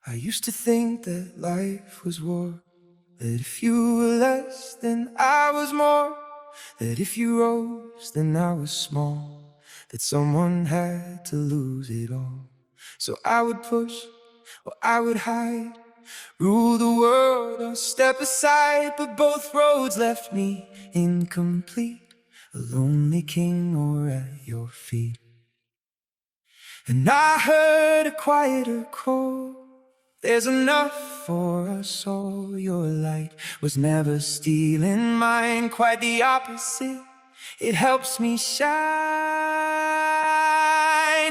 I used to think that life was war, that if you were less, then I was more, that if you rose, then I was small, that someone had to lose it all. So I would push or I would hide, rule the world or step aside, but both roads left me incomplete, a lonely king or at your feet. And I heard a quieter call, there's enough for us all. Your light was never stealing mine, quite the opposite. It helps me shine.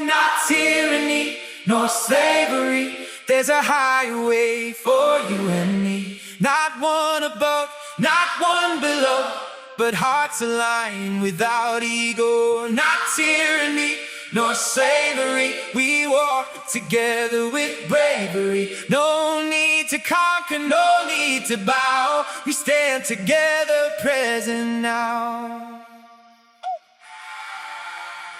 Not tyranny, nor slavery. There's a highway for you and me. Not one above, not one below, but hearts aligned without ego. Not tyranny, nor slavery. We walk together with bravery. No need to conquer, no need to bow. We stand together, present now.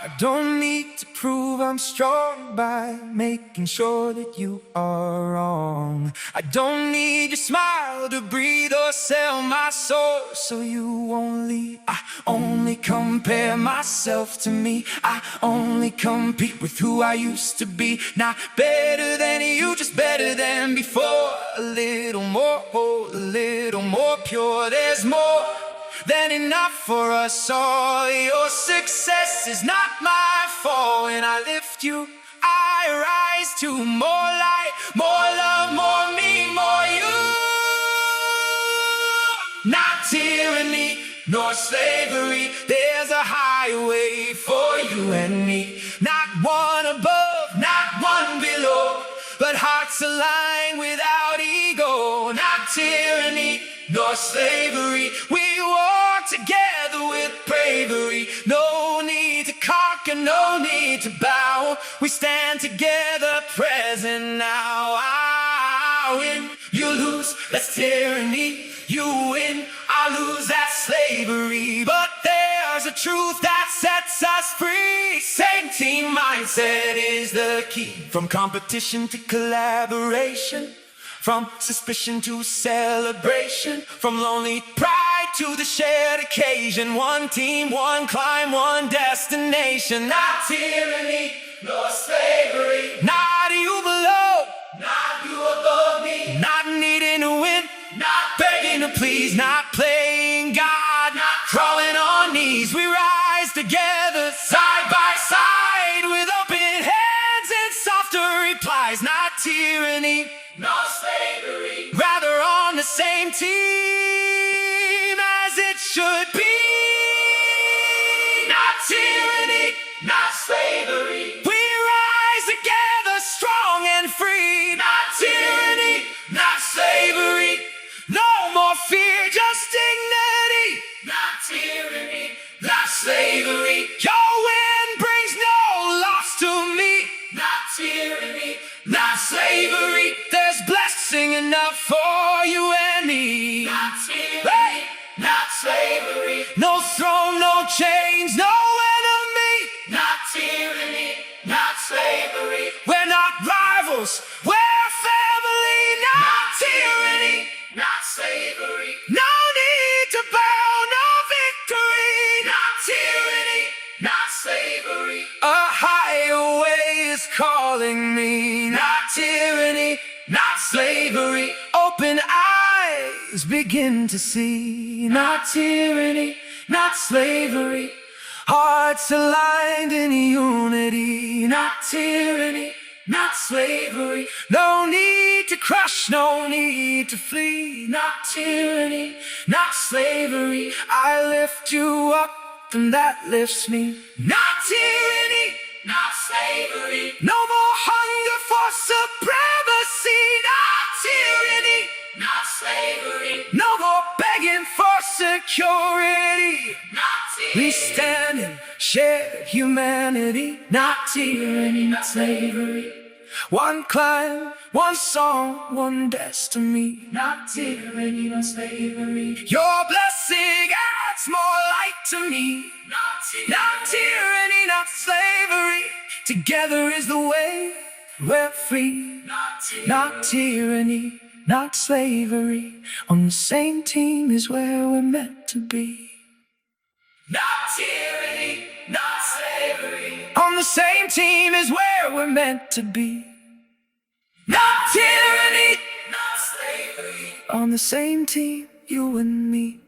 I don't need to prove I'm strong by making sure that you are wrong. I don't need your smile to breathe or sell my soul so you won't leave. I only compare myself to me. I only compete with who I used to be. Not better than you, just better than before. A little more whole, a little more pure. There's more than enough for us all. Your success is not my fall. When I lift you, I rise to more light, more love, more me, more you. Not tyranny, nor slavery. There's a highway for you and me. Not one above, not one below, but hearts aligned without ego. Not tyranny, nor slavery. We walk together with bravery. No need to conquer, no need to bow. We stand together, present now. I win, you lose, that's tyranny. You win, I lose, that's slavery. But there's a truth that sets us free. Same team mindset is the key. From competition to collaboration, from suspicion to celebration, from lonely pride to the shared occasion. One team, one climb, one destination. Not tyranny, nor slavery. Not you below, not you above me. Not needing to win, not begging to please. Not playing God, not crawling on knees. We rise together, side by side, with open hands and softer replies. Not tyranny, no slavery. Rather on the same team as it should be. Not tyranny, not slavery. We rise together, strong and free. Not tyranny, not slavery. No more fear, just dignity. Not tyranny, not slavery. Your win brings no loss to me. Not tyranny, not slavery. There's blessing enough for you and me. Not tyranny, not slavery. No throne, no chains, no enemy. Not tyranny, not slavery. We're not rivals, we're family. Not tyranny, not slavery. No need to bow, no victory. Not tyranny, not slavery. A higher way is calling me. Not tyranny, not slavery. Open eyes begin to see. Not tyranny, not slavery. Hearts aligned in unity. Not tyranny, not slavery. No need to crush, no need to flee. Not tyranny, not slavery. I lift you up and that lifts me. Not tyranny, not slavery. No more hunger for supremacy. Not tyranny, not slavery. No more begging for security. Not tyranny. We stand in shared humanity. Not tyranny, not slavery. One climb, one song, one destiny. Not tyranny, not slavery. Your blessing adds more light to me. Not tyranny, not slavery. Together is the way. We're free, not tyranny, not slavery. On the same team is where we're meant to be. Not tyranny, not slavery. On the same team is where we're meant to be. Not tyranny, not slavery. On the same team, you and me.